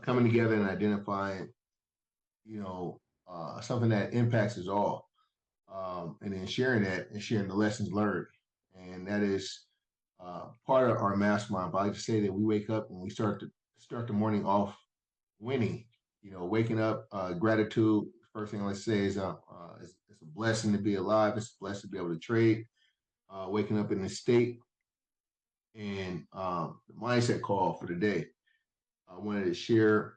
coming together and identifying, something that impacts us all, and then sharing that and sharing the lessons learned. And that is part of our mastermind. But I like to say that we wake up and we start the morning off winning. Waking up, gratitude. First thing I like to say is it's a blessing to be alive. It's a blessing to be able to trade. Waking up in this state and the mindset call for the day. I wanted to share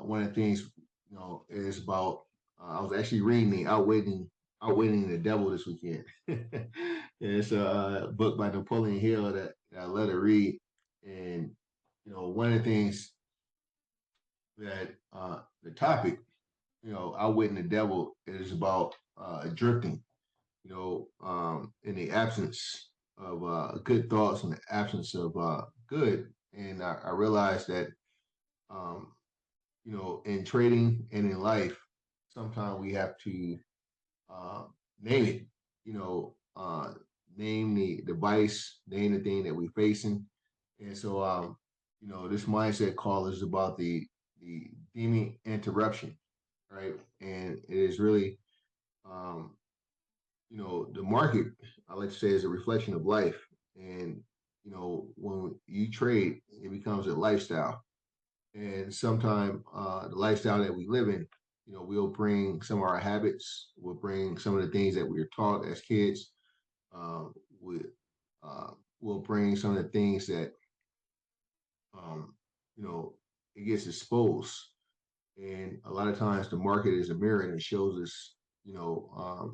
one of the things is about. I was actually reading the Outwitting the Devil this weekend. And it's a book by Napoleon Hill that I let her read. And one of the things that the topic, Outwitting the Devil, is about drifting. In the absence of good thoughts, in the absence of good. And I realized that um, in trading and in life, sometimes we have to uh, name it, you know, uh, name the device, name the thing that we're facing. And so, this mindset call is about the demon interruption, right? And it is really, um, the market, I like to say, is a reflection of life. And, when you trade, it becomes a lifestyle. And sometimes the lifestyle that we live in, we'll bring some of our habits, we'll bring some of the things that we were taught as kids, uh, we, we'll bring some of the things that, um, you know, it gets exposed. And a lot of times the market is a mirror and it shows us,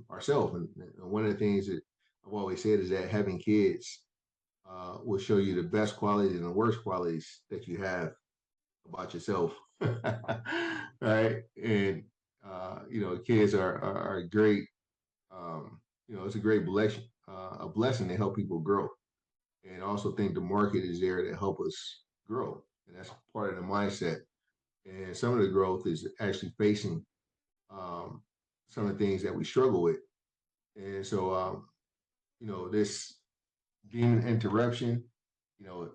ourselves. And one of the things that I've always said is that having kids will show you the best qualities and the worst qualities that you have about yourself. Right. And kids are great. It's a great blessing, a blessing to help people grow. And I also think the market is there to help us grow. And that's part of the mindset. And some of the growth is actually facing um, some of the things that we struggle with. And so, this demon interruption,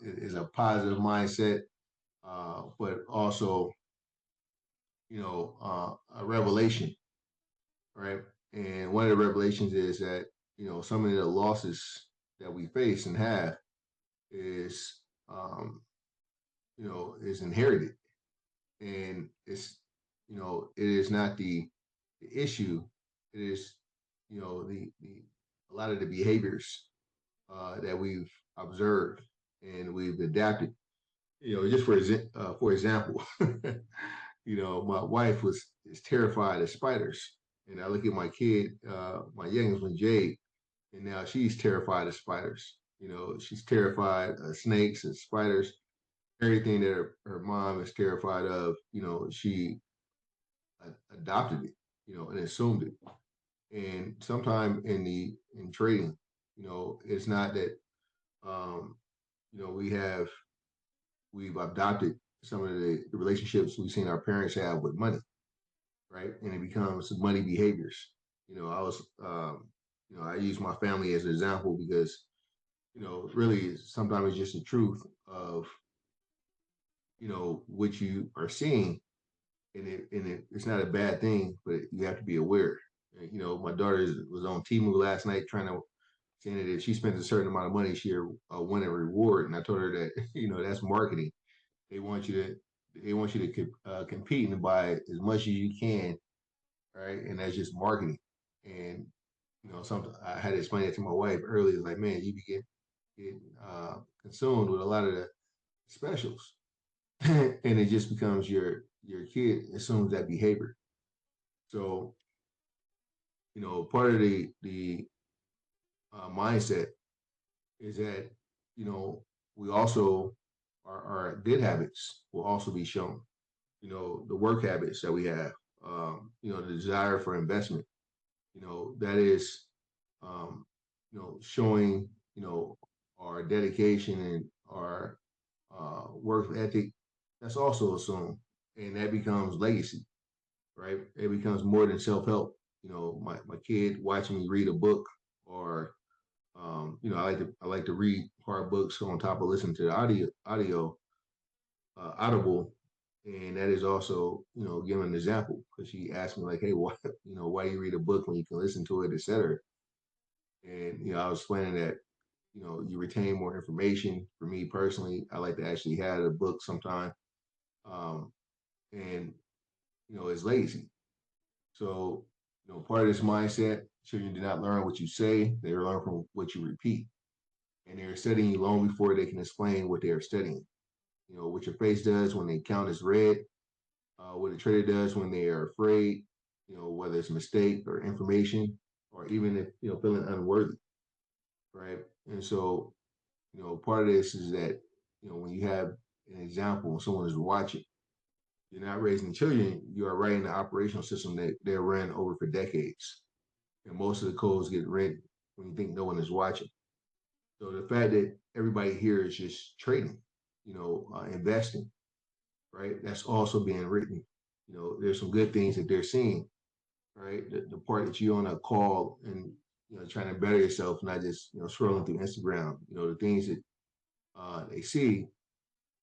is a positive mindset, but also, a revelation, right? And one of the revelations is that, some of the losses that we face and have is, is inherited. And it is not the issue. It is, the a lot of the behaviors that we've observed and we've adapted. Just for example, my wife is terrified of spiders, and I look at my kid, my youngest one, Jade, and now she's terrified of spiders. She's terrified of snakes and spiders. Everything that her mom is terrified of, she adopted it, and assumed it. And sometime in trading, it's not that um, we've adopted some of the relationships we've seen our parents have with money, right? And it becomes money behaviors. I was I use my family as an example because really sometimes it's just the truth of what you are seeing, it's not a bad thing, but you have to be aware. My daughter was on Temu last night trying to saying that if she spends a certain amount of money, she'll win a reward. And I told her that that's marketing. They want you to compete and buy as much as you can, right? And that's just marketing. And something I had to explain it to my wife earlier. Like, man, you get consumed with a lot of the specials, and it just becomes your kid assumes that behavior. So part of the mindset is that we also our good habits will also be shown. The work habits that we have, the desire for investment. That is, showing our dedication and our work ethic. That's also assumed, and that becomes legacy, right? It becomes more than self help. My kid watching me read a book, or I like to read hard books on top of listening to the audible, And that is also, giving an example because she asked me like, hey, why, why do you read a book when you can listen to it, et cetera? And, I was explaining that, you retain more information. For me personally, I like to actually have a book sometime. Um, and, it's lazy. So, part of this mindset, children do not learn what you say, they learn from what you repeat. And they're studying you long before they can explain what they are studying. What your face does when they count as red, what a trader does when they are afraid, whether it's a mistake or information, or even if, feeling unworthy, right? And so, part of this is that, when you have an example, when someone is watching, you're not raising children, you are writing the operational system that they're ran over for decades. And most of the codes get written when you think no one is watching. So the fact that everybody here is just trading, investing, right? That's also being written. There's some good things that they're seeing, right? The part that you're on a call and trying to better yourself, not just scrolling through Instagram. The things that they see,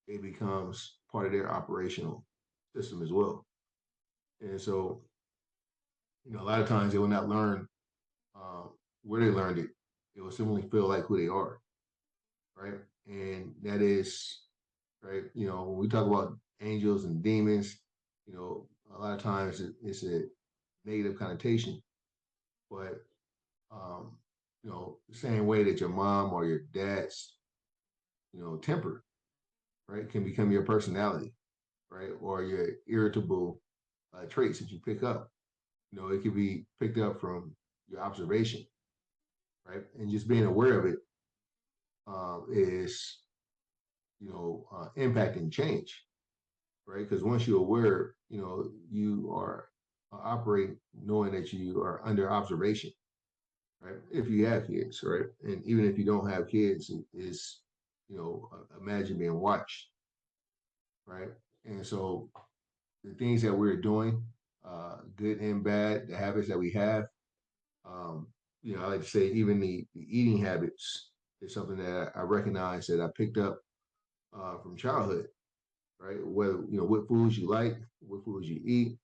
it becomes part of their operational system as well. And so, a lot of times they will not learn uh, where they learned it. They will simply feel like who they are, right? And that is right. When we talk about angels and demons, a lot of times it's a negative connotation, but um, the same way that your mom or your dad's, temper, right, can become your personality, right, or your irritable traits that you pick up. It could be picked up from your observation, right, and just being aware of it is, impacting change, right? Because once you're aware, you are operating knowing that you are under observation, right? If you have kids, right? And even if you don't have kids, is, imagine being watched, right? And so the things that we're doing, good and bad, the habits that we have, um, I like to say even the eating habits is something that I recognize that I picked up from childhood, right? Whether what foods you like, what foods you eat,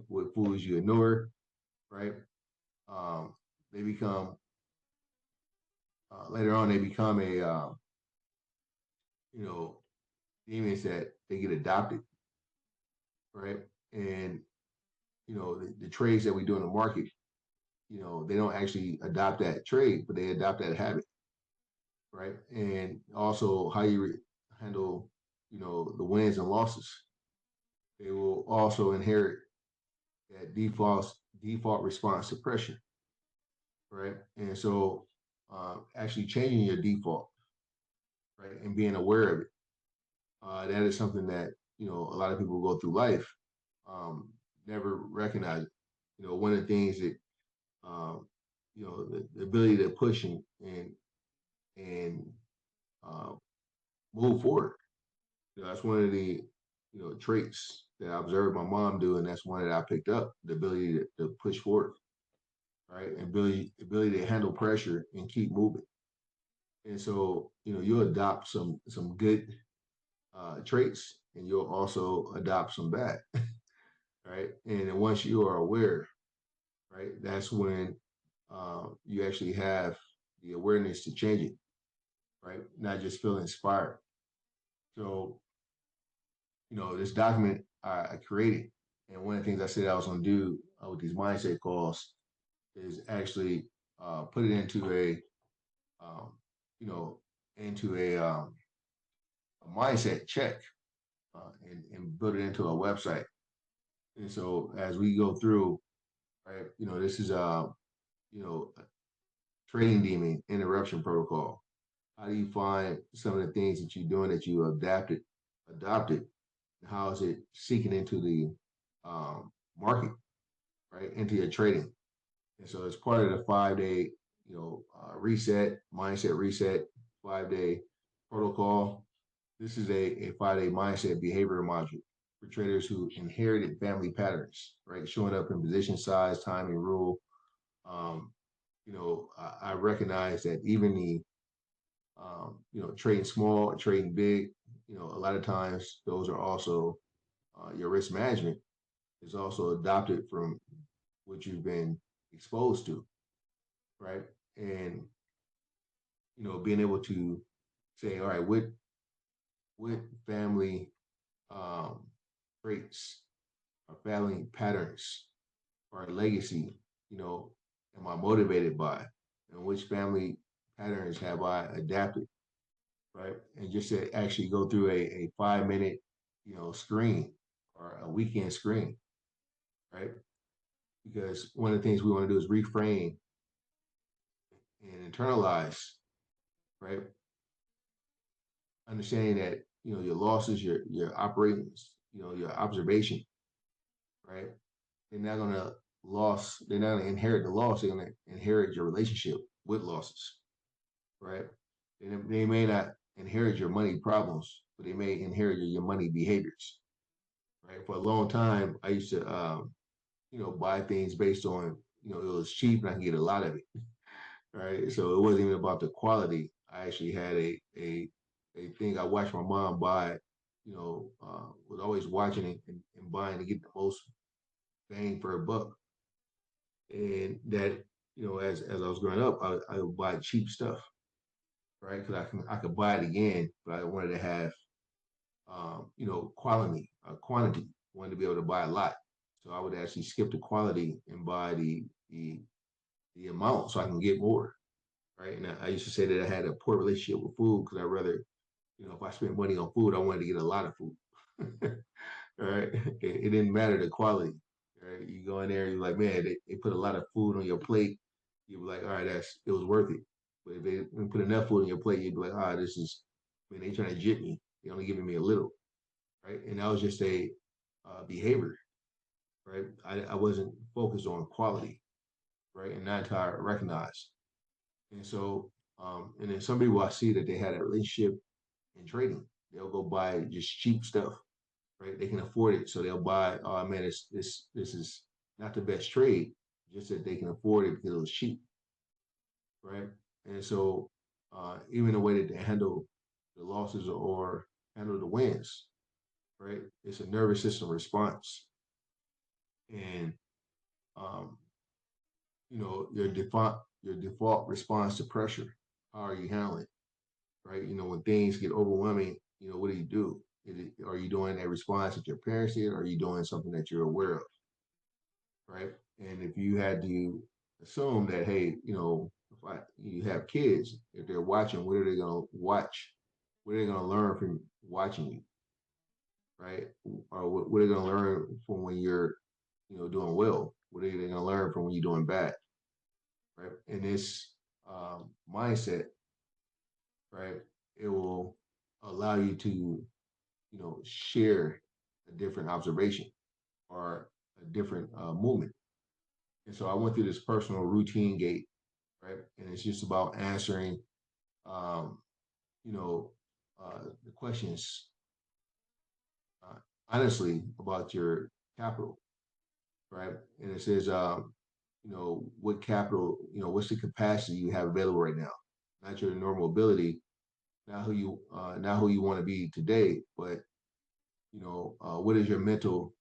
what foods you ignore, right? Um, they become later on they become a you know demons that they get adopted, right? And the trades that we do in the market, they don't actually adopt that trade, but they adopt that habit, right? And also how you handle the wins and losses. They will also inherit that default response to pressure, right? And so actually changing your default, right, and being aware of it, that is something that a lot of people go through life um, never recognize it. One of the things that um, the ability to push and uh, move forward. That's one of the traits that I observed my mom do, and that's one that I picked up: the ability to push forward, right, and ability to handle pressure and keep moving. And so, you'll adopt some good traits, and you'll also adopt some bad, right? And then once you are aware, right, that's when you actually have the awareness to change it, right? Not just feel inspired. So, this document I created, and one of the things I said I was going to do with these mindset calls is actually put it into um, you know, into a mindset check and build it into a website. And so as we go through, right, this is a trading demon interruption protocol. How do you find some of the things that you're doing that you adopted? How is it seeking into the market, right, into your trading? And so it's part of the 5 day, reset, mindset reset, 5 day protocol. This is a 5 day mindset behavioral module for traders who inherited family patterns, right? Showing up in position size, time, and rule. Um, I recognize that even the, trading small, trading big, a lot of times those are also your risk management is also adopted from what you've been exposed to, right? And being able to say, all right, what family um, traits or family patterns or legacy, you know, am I motivated by, and which family patterns have I adapted, right? And just to actually go through a 5 minute, screen or a weekend screen, right? Because one of the things we want to do is reframe and internalize, right? Understanding that your losses, your operating, your observation, right? They're not gonna loss. They're not gonna inherit the loss. They're gonna inherit your relationship with losses, right? And they may not inherit your money problems, but they may inherit your money behaviors, right? For a long time, I used to, buy things based on, it was cheap and I can get a lot of it, right? So it wasn't even about the quality. I actually had a thing I watched my mom buy, was always watching it and buying to get the most bang for a buck. And that, as I was growing up, I would buy cheap stuff, right? Because I could buy it again, but I wanted to have, quality, quantity. I wanted to be able to buy a lot, so I would actually skip the quality and buy the amount so I can get more, right? And I used to say that I had a poor relationship with food because I rather, if I spent money on food, I wanted to get a lot of food. Right? It didn't matter the quality. Right? You go in there, you're like, man, they put a lot of food on your plate. You be like, all right, it was worth it. But if they didn't put enough food on your plate, you'd be like, this is, they trying to jit me. They only giving me a little, right? And that was just a behavior, right? I wasn't focused on quality, right? And not until I recognized. And so, and then some people I see that they had a relationship in trading. They'll go buy just cheap stuff, right? They can afford it, so they'll buy. Oh man, this is not the best trade, just that they can afford it because it was cheap, right? And so, even the way that they handle the losses or handle the wins, right? It's a nervous system response, and um, your default response to pressure. How are you handling, right? When things get overwhelming, what do you do? Are you doing a response that your parents did, or are you doing something that you're aware of? Right? And if you had to assume that, hey, if you have kids, if they're watching, what are they going to watch? What are they going to learn from watching you, right? Or what are they going to learn from when you're, doing well? What are they going to learn from when you're doing bad, right? And this mindset, right, it will allow you to, share a different observation or a different movement. And so I went through this personal routine gate, right? And it's just about answering, um, you know, the questions uh, honestly about your capital, right? And it says, what capital, what's the capacity you have available right now? Not your normal ability, not who you want to be today, but what is your mental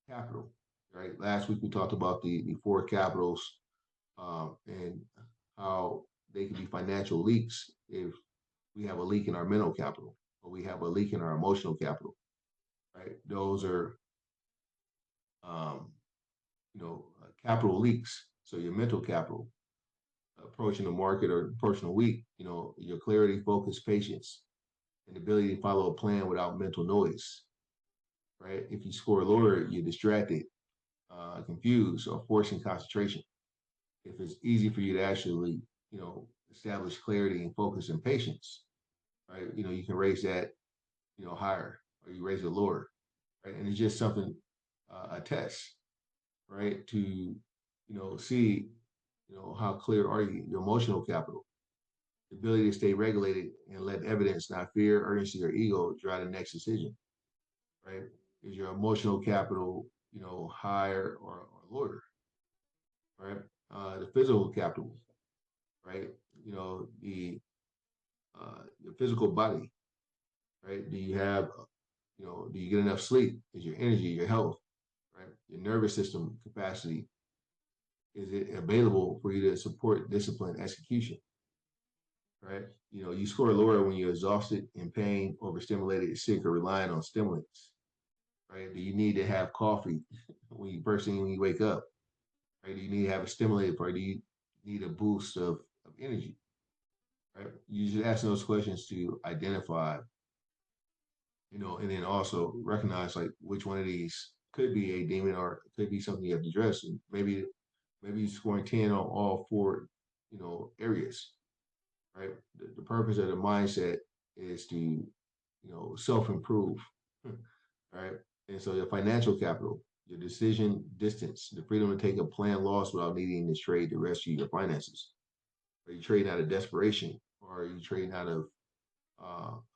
capital, right? Last week we talked about the four capitals and how they can be financial leaks if we have a leak in our mental capital or we have a leak in our emotional capital, right? Those are, um, capital leaks. So your mental capital, approaching the market or approaching a week, your clarity, focus, patience, and ability to follow a plan without mental noise, right? If you score lower, you're distracted, confused, or forcing concentration. If it's easy for you to actually, establish clarity and focus and patience, right? You can raise that, higher, or you raise it lower, right? And it's just something, a test, right? To, see, how clear are you, your emotional capital, the ability to stay regulated and let evidence, not fear, urgency, or ego drive the next decision, right? Is your emotional capital, higher or lower, right? The physical capital, right? The your physical body, right? Do you have, Do you get enough sleep? Is your energy, your health, right? Your nervous system capacity, is it available for you to support discipline execution, right? You score lower when you're exhausted, in pain, overstimulated, sick, or relying on stimulants, right? Do you need to have coffee when you first thing when you wake up, right? Do you need to have a stimulator, or do you need a boost of energy, right? You just asking those questions to identify, and then also recognize like which one of these could be a demon or could be something you have to address. And maybe you're scoring 10 on all four, areas, right? The purpose of the mindset is to, self-improve, right? And so your financial capital, your decision distance, the freedom to take a planned loss without needing to trade to rescue your finances. Are you trading out of desperation, or are you trading out of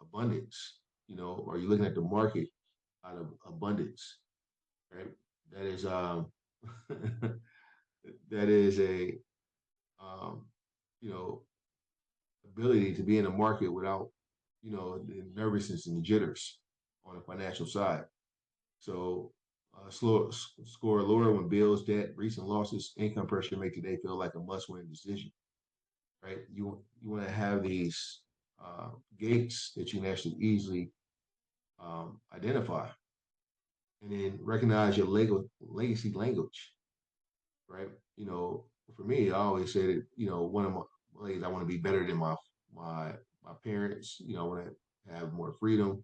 abundance? Are you looking at the market out of abundance, right? That is that is a um, you know ability to be in the market without the nervousness and the jitters on the financial side. So score lower when bills, debt, recent losses, income pressure make today feel like a must-win decision, right? You want to have these gates that you can actually easily identify, and then recognize your legacy language, right? For me, I always say that one of my ways I want to be better than my my parents. I want to have more freedom,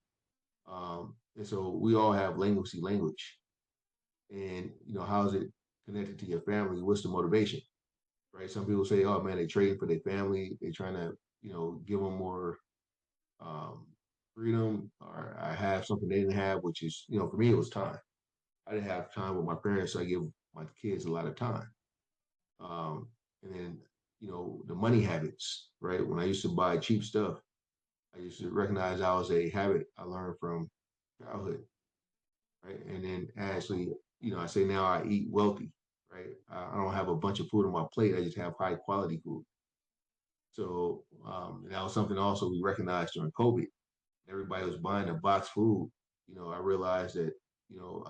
and so we all have legacy language. And how is it connected to your family? What's the motivation, right? Some people say, "Oh man, they trading for their family. They're trying to give them more um, freedom, or I have something they didn't have," which is for me it was time. I didn't have time with my parents, so I give my kids a lot of time. Um, and then the money habits, right? When I used to buy cheap stuff, I used to recognize that was a habit I learned from childhood, right? And then actually, I say now I eat wealthy, right? I don't have a bunch of food on my plate. I just have high quality food. So that was something also we recognized during COVID. Everybody was buying the box food. I realized that, you know,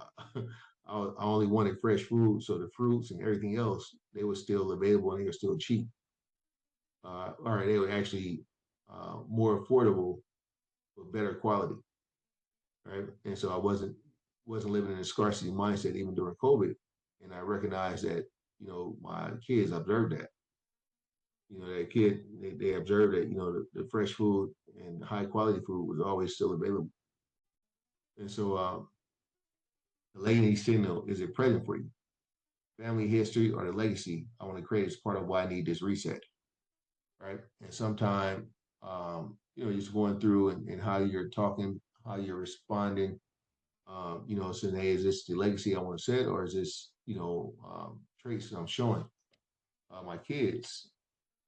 I only wanted fresh food. So the fruits and everything else, they were still available and they were still cheap. Or they were actually more affordable but better quality, right? And so I wasn't living in a scarcity mindset even during COVID, and I recognized that my kids observed that. That kid they observed that the fresh food and high quality food was always still available, and so the legacy signal, is it present for you? Family history or the legacy I want to create is part of why I need this reset, right? And sometimes just going through and how you're talking, how you're responding. Saying, hey, is this the legacy I want to set, or is this, traits that I'm showing my kids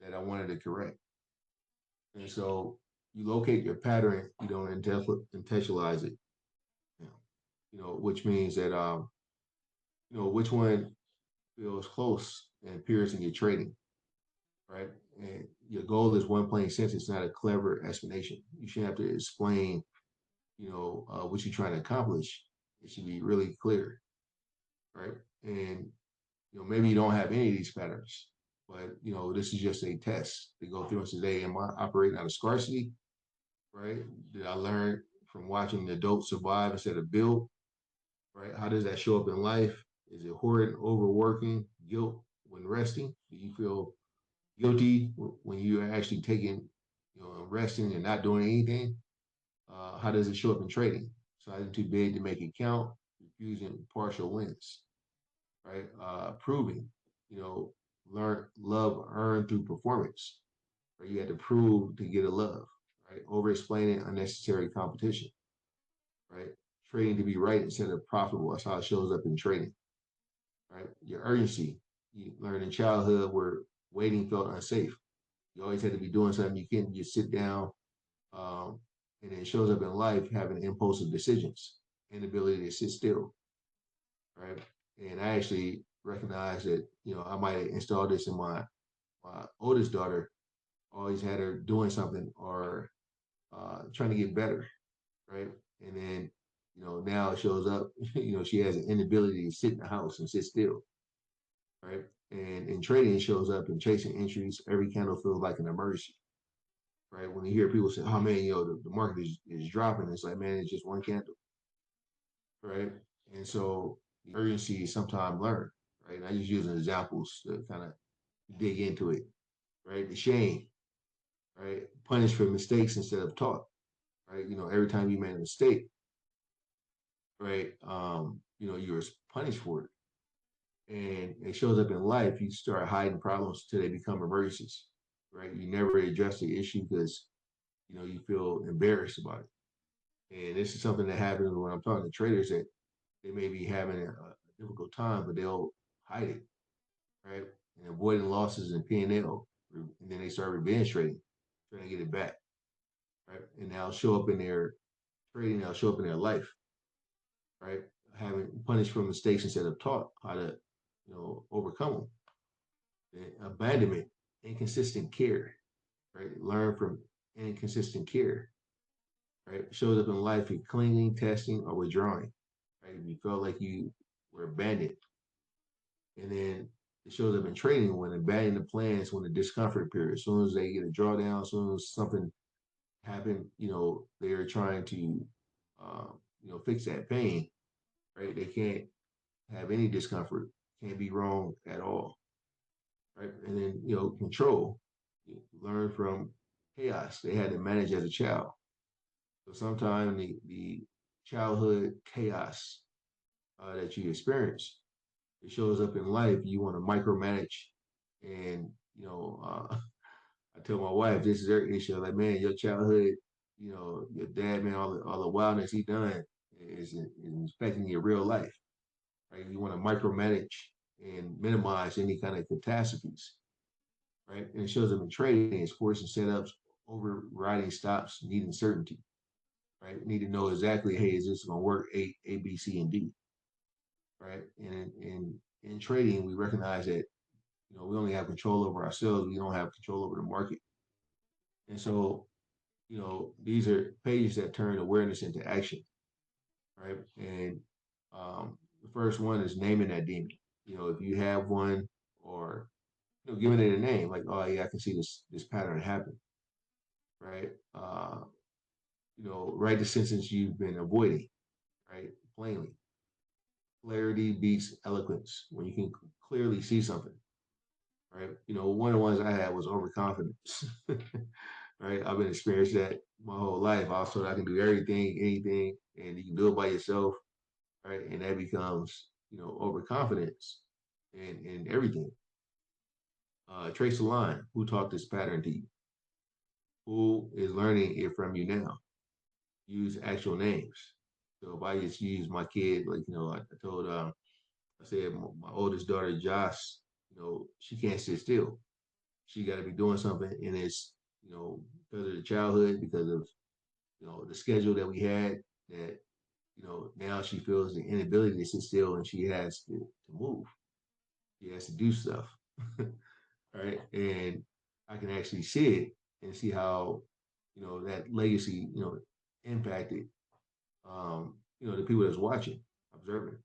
that I wanted to correct? And so you locate your pattern, you don't intentionalize it, you which means that, which one feels close and appears in your trading, right? And your goal is one plain sentence, not a clever explanation. You shouldn't have to explain, what you're trying to accomplish. It should be really clear, right? And maybe you don't have any of these patterns, but this is just a test to go through and say, hey, am I operating out of scarcity? Right? Did I learn from watching the adults survive instead of build? Right? How does that show up in life? Is it hoarding, overworking, guilt when resting? Do you feel guilty when you're actually taking, resting and not doing anything? How does it show up in trading? Sizing too big to make it count, refusing partial wins, right? Proving, you know, learn love earned through performance, right? You had to prove to get a love, right? Over explaining unnecessary competition, right? Trading to be right instead of profitable. That's how it shows up in trading, right? Your urgency. You learn in childhood where waiting felt unsafe. You always had to be doing something. You can't just sit down. Um, and it shows up in life having impulsive decisions, inability to sit still, right? And I actually recognize that, I might have installed this in my oldest daughter, always had her doing something or trying to get better, right? And then now it shows up, she has an inability to sit in the house and sit still, right? And in trading, it shows up in chasing entries. Every candle feels like an emergency, right? When you hear people say, "Oh man, the market is dropping," it's like, man, it's just one candle, right? And so the urgency is sometimes learned, right? And I just using examples to kind of dig into it, right? The shame, right? Punish for mistakes instead of taught, right? Every time you made a mistake, right? You're punished for it. And it shows up in life. You start hiding problems until they become emergencies, right? You never address the issue because you feel embarrassed about it. And this is something that happens when I'm talking to traders that they may be having a difficult time, but they'll hide it, right? And avoiding losses in P&L, and then they start revenge trading, trying to get it back, right? And they'll show up in their trading. They'll show up in their life, right? Having punished for mistakes instead of taught how to, overcome them. The abandonment, inconsistent care, right? Learn from inconsistent care, right? Shows up in life in cleaning, testing, or withdrawing, right? If you felt like you were abandoned, and then it shows up in trading when abandoning the plans when the discomfort period. As soon as they get a drawdown, as soon as something happened, they're trying to, fix that pain, right? They can't have any discomfort, can't be wrong at all, right? And then control, learn from chaos they had to manage as a child. So sometimes the childhood chaos that you experience, it shows up in life. You want to micromanage, and I tell my wife this is her issue. Like, man, your childhood, your dad, man, all the wildness he done is affecting your real life, right? You want to micromanage and minimize any kind of catastrophes, right? And it shows up in trading, it's forcing setups, overriding stops, needing certainty, right? Need to know exactly, hey, is this going to work? A, B, C, and D, right? And in trading, we recognize that we only have control over ourselves. We don't have control over the market. And so, these are pages that turn awareness into action, right? And the first one is naming that demon. If you have one, or giving it a name, like, oh yeah, I can see this pattern happen, right? Write the sentence you've been avoiding, right? Plainly. Clarity beats eloquence when you can clearly see something, right? One of the ones I had was overconfidence, right? I've been experiencing that my whole life. I was told I can do everything, anything, and you can do it by yourself, right? And that becomes, overconfidence in everything. Trace the line. Who taught this pattern to you? Who is learning it from you now? Use actual names. So if I just use my kid, like, I told, I said, my oldest daughter, Josh, she can't sit still. She got to be doing something. And it's, because of the childhood, because of, the schedule that we had, that, now she feels the inability to sit still, and she has to move. She has to do stuff. Right. And I can actually see it and see how, that legacy, impacted, the people that's watching, observing.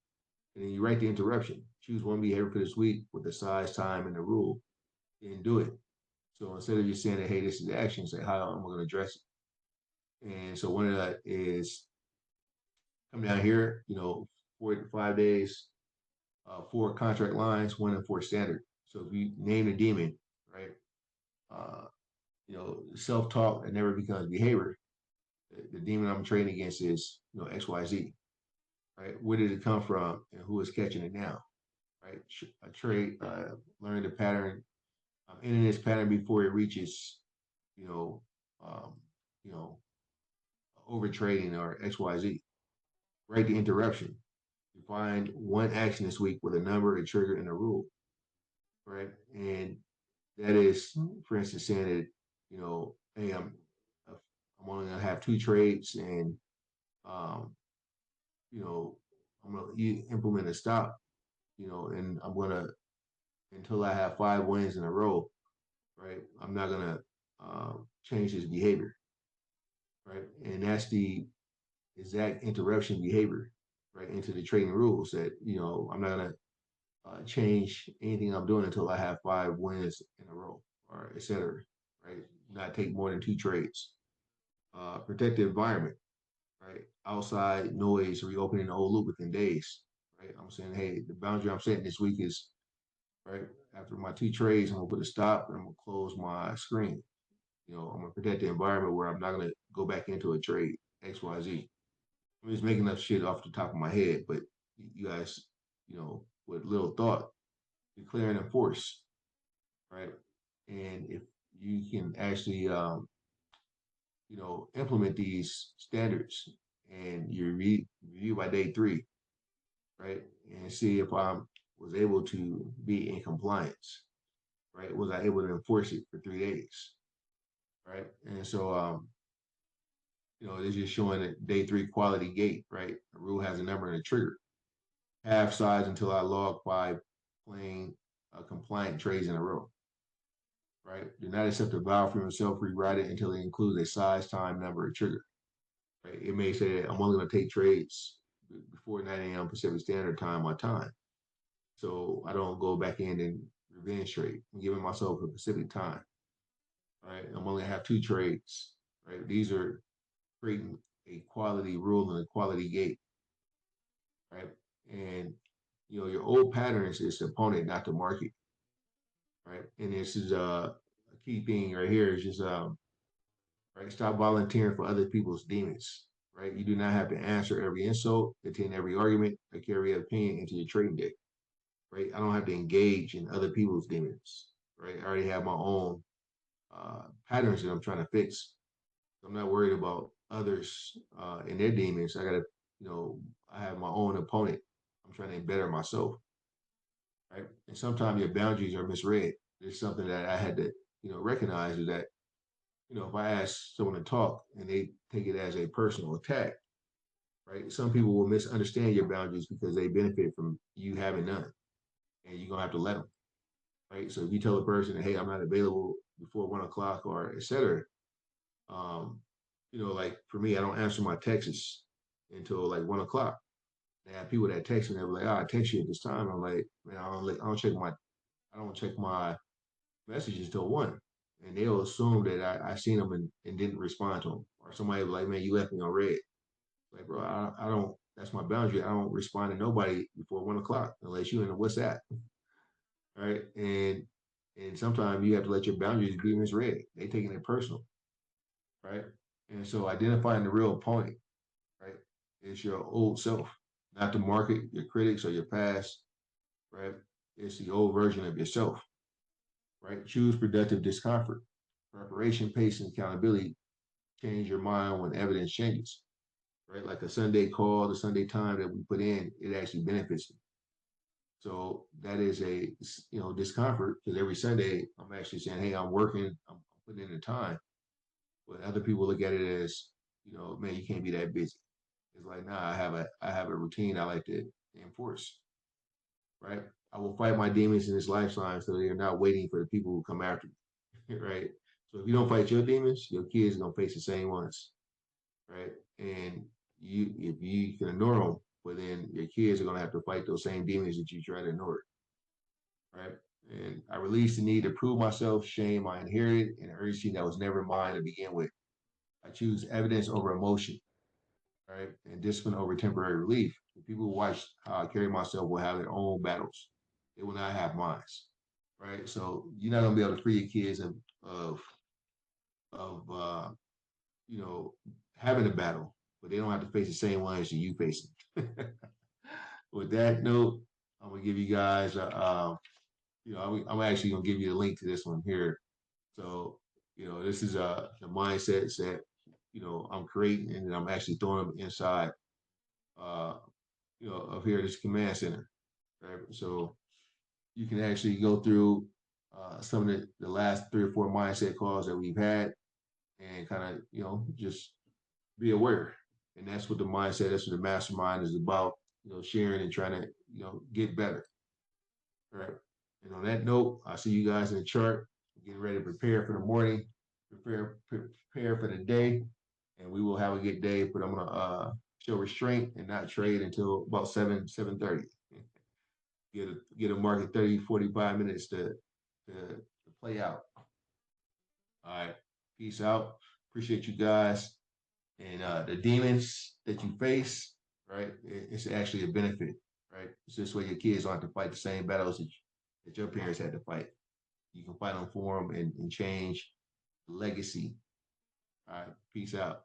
And then you write the interruption. Choose one behavior for this week with the size, time, and the rule, and do it. So instead of just saying that, hey, this is the action, say, how am I going to address it? And so one of that is come down here, 4 to 5 days, 4 contract lines, 1 and 4 standard. So if you name the demon, right? Uh, self-talk that never becomes behavior. The demon I'm trading against is, XYZ, right? Where did it come from, and who is catching it now, right? I trade, learn the pattern. I'm in this pattern before it reaches, you know, um, you know, over trading or XYZ. Write the interruption. You find one action this week with a number, a trigger, and a rule, right? And that is, for instance, saying that, hey, I'm only gonna have 2 trades, and um, I'm gonna implement a stop, and I'm gonna until I have 5 wins in a row, right? I'm not gonna change his behavior, right? And that's the exact interruption behavior, right, into the trading rules that, I'm not gonna change anything I'm doing until I have 5 wins in a row, or et cetera, right? Not take more than 2 trades. Protect the environment, right? Outside noise, reopening the old loop within days, right? I'm saying, hey, the boundary I'm setting this week is, right, after my 2 trades, I'm gonna put a stop and I'm gonna close my screen. I'm gonna protect the environment where I'm not gonna go back into a trade XYZ. I'm just making up shit off the top of my head, but you guys, with little thought, declare and enforce, right? And if you can actually, implement these standards and you review by day 3, right? And see if I was able to be in compliance, right? Was I able to enforce it for 3 days, right? And so, it's just showing that day 3 quality gate, right? A rule has a number and a trigger. Half size until I log 5 playing compliant trades in a row, right? Do not accept a vowel from yourself, rewrite it until it includes a size, time, number, or trigger, right? It may say that I'm only going to take trades before 9 a.m. Pacific Standard Time on time. So I don't go back in and revenge trade. I'm giving myself a Pacific time, right? I'm only going to have 2 trades, right? These are creating a quality rule and a quality gate, right? And, your old patterns is the opponent, not the market, right? And this is a key thing right here is just, right? Stop volunteering for other people's demons, right? You do not have to answer every insult, attend every argument, or carry an opinion into your trading day, right? I don't have to engage in other people's demons, right? I already have my own patterns that I'm trying to fix. I'm not worried about others and their demons. I have my own opponent. I'm trying to better myself, right? And sometimes your boundaries are misread. There's something that I had to, recognize is that, if I ask someone to talk and they take it as a personal attack, right? Some people will misunderstand your boundaries because they benefit from you having none, and you're gonna have to let them, right? So if you tell a person, hey, I'm not available before 1 o'clock or et cetera, um, like for me, I don't answer my texts until like 1 o'clock. They have people that text me, they're like, oh, I text you at this time. I'm like, man, I don't check my messages until 1. And they'll assume that I seen them and didn't respond to them. Or somebody will be like, man, you left me on red. Like, bro, I don't, that's my boundary. I don't respond to nobody before 1 o'clock unless you in the WhatsApp. Right. And sometimes you have to let your boundaries be misread. They taking it personal. Right. And so identifying the real opponent, right, is your old self, not the market, your critics, or your past, right? It's the old version of yourself, right? Choose productive discomfort. Preparation, pace, and accountability change your mind when evidence changes, right? Like a Sunday call, the Sunday time that we put in, it actually benefits you. So that is a, discomfort because every Sunday I'm actually saying, hey, I'm working, I'm putting in the time. But other people look at it as, man, you can't be that busy. It's like, nah, I have a routine I like to enforce, right? I will fight my demons in this lifetime so they're not waiting for the people who come after me, right? So if you don't fight your demons, your kids are gonna face the same ones, right? And if you can ignore them, but then your kids are gonna have to fight those same demons that you try to ignore, right? And I release the need to prove myself, shame I inherited, and urgency that was never mine to begin with. I choose evidence over emotion, right? And discipline over temporary relief. The people who watch how I carry myself will have their own battles. They will not have mine, right? So you're not gonna be able to free your kids of of you know having a battle, but they don't have to face the same ones that you facing. With that note, I'm gonna give you guys I'm actually gonna give you a link to this one here. So this is the mindsets that I'm creating and I'm actually throwing them inside uh of here this command center, right? So you can actually go through some of the last 3 or 4 mindset calls that we've had and kind of just be aware. And that's what the mindset, that's what the mastermind is about, sharing and trying to get better, right? And on that note, I'll see you guys in the chart, getting ready to prepare for the morning, prepare for the day, and we will have a good day. But I'm gonna show restraint and not trade until about 7:30. Get a market 30, 45 minutes to play out. All right. Peace out. Appreciate you guys. And the demons that you face, right? It's actually a benefit, right? It's this way your kids don't have to fight the same battles that your parents had to fight. You can fight them for them and change the legacy. All right. Peace out.